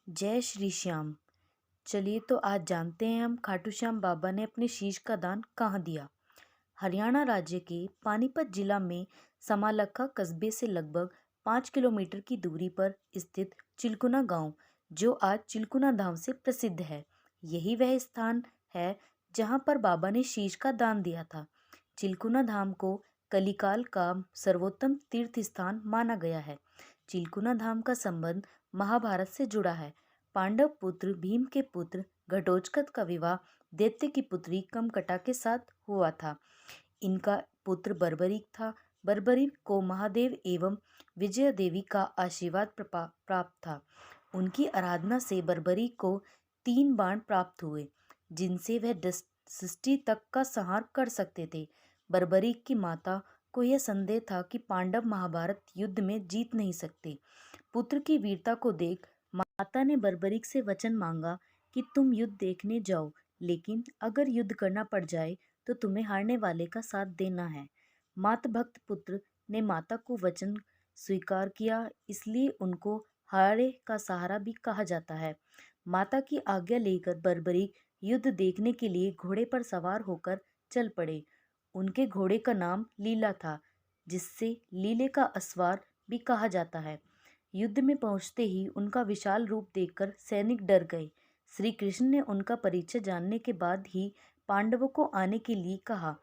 जय श्री श्याम। चलिए तो आज जानते हैं हम खाटू श्याम बाबा ने अपने शीश का दान कहाँ दिया। हरियाणा राज्य के पानीपत जिला में समालखा कस्बे से लगभग 5 किलोमीटर की दूरी पर स्थित चिलकुना गांव, जो आज चिलकुना धाम से प्रसिद्ध है, यही वह स्थान है जहां पर बाबा ने शीश का दान दिया था। चिलकुना धाम को कलिकाल का सर्वोत्तम तीर्थ स्थान माना गया है। चिलकुना धाम का संबंध महाभारत से जुड़ा है। पांडव पुत्र भीम के पुत्र घटोत्कच का विवाह दैत्य की पुत्री कमकटा के साथ हुआ था। इनका पुत्र बर्बरीक था। बर्बरीक को महादेव एवं विजया देवी का आशीर्वाद प्राप्त था। उनकी आराधना से बर्बरीक को 3 बाण प्राप्त हुए, जिनसे वह सृष्टि तक का संहार कर सकते थे। बर्बरीक की माता को यह संदेह था कि पांडव महाभारत युद्ध में जीत नहीं सकते। पुत्र की वीरता को देख माता ने बर्बरीक से वचन मांगा कि तुम युद्ध देखने जाओ, लेकिन अगर युद्ध करना पड़ जाए तो तुम्हें हारने वाले का साथ देना है। मात भक्त पुत्र ने माता को वचन स्वीकार किया, इसलिए उनको हारे का सहारा भी कहा जाता है। माता की आज्ञा लेकर बर्बरीक युद्ध देखने के लिए घोड़े पर सवार होकर चल पड़े। उनके घोड़े का नाम लीला था, जिससे लीले का अस्वार भी कहा जाता है। युद्ध में पहुंचते ही उनका विशाल रूप देखकर सैनिक डर गए। श्री कृष्ण ने उनका परिचय जानने के बाद ही पांडवों को आने के लिए कहा।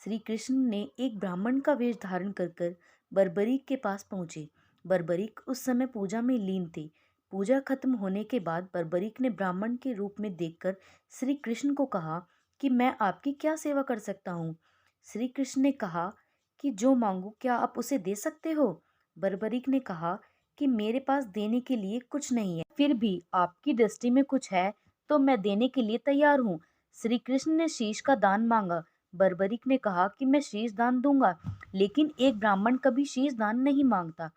श्री कृष्ण ने एक ब्राह्मण का वेश धारण कर बर्बरीक के पास पहुंचे। बर्बरीक उस समय पूजा में लीन थे। पूजा खत्म होने के बाद बर्बरीक ने ब्राह्मण के रूप में देखकर श्री कृष्ण को कहा कि मैं आपकी क्या सेवा कर सकता हूँ। श्री कृष्ण ने कहा कि जो मांगो क्या आप उसे दे सकते हो। बर्बरीक ने कहा कि मेरे पास देने के लिए कुछ नहीं है, फिर भी आपकी दृष्टि में कुछ है तो मैं देने के लिए तैयार हूँ। श्री कृष्ण ने शीश का दान मांगा। बर्बरीक ने कहा कि मैं शीश दान दूंगा, लेकिन एक ब्राह्मण कभी शीश दान नहीं मांगता।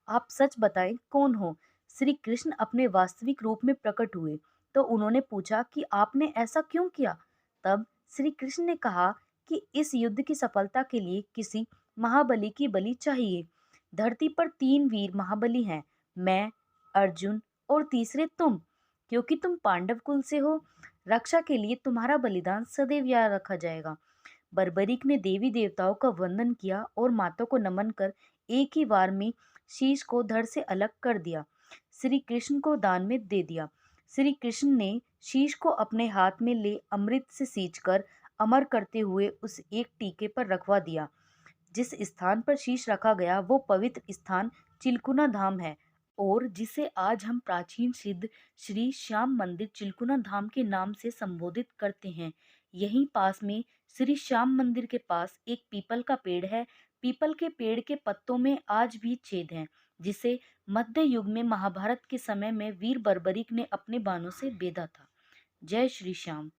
आप सच बताएं, कौन हो। श्री कृष्ण अपने वास्तविक रूप में प्रकट हुए तो उन्होंने पूछा कि आपने ऐसा क्यों किया। तब श्री कृष्ण ने कहा कि इस युद्ध की सफलता के लिए किसी महाबली की बलि चाहिए। धरती पर 3 वीर महाबली हैं, मैं, अर्जुन और तीसरे तुम। क्योंकि तुम पांडव कुल से हो, रक्षा के लिए तुम्हारा बलिदान सदैव याद रखा जाएगा। बर्बरीक ने देवी देवताओं का वंदन किया और माता को नमन कर एक ही बार में शीश को धड़ से अलग कर दिया। श्री कृष्ण को दान में दे दिया। श्री कृष्ण ने शीश को अपने हाथ में ले अमृत से सींचकर अमर करते हुए उस एक टीके पर रखवा दिया। जिस स्थान पर शीश रखा गया वो पवित्र स्थान चिलकुना धाम है, और जिसे आज हम प्राचीन सिद्ध श्री श्याम मंदिर चिलकुना धाम के नाम से संबोधित करते हैं। यहीं पास में श्री श्याम मंदिर के पास एक पीपल का पेड़ है। पीपल के पेड़ के पत्तों में आज भी छेद हैं, जिसे मध्य युग में महाभारत के समय में वीर बर्बरीक ने अपने बाणों से बेधा था। जय श्री श्याम।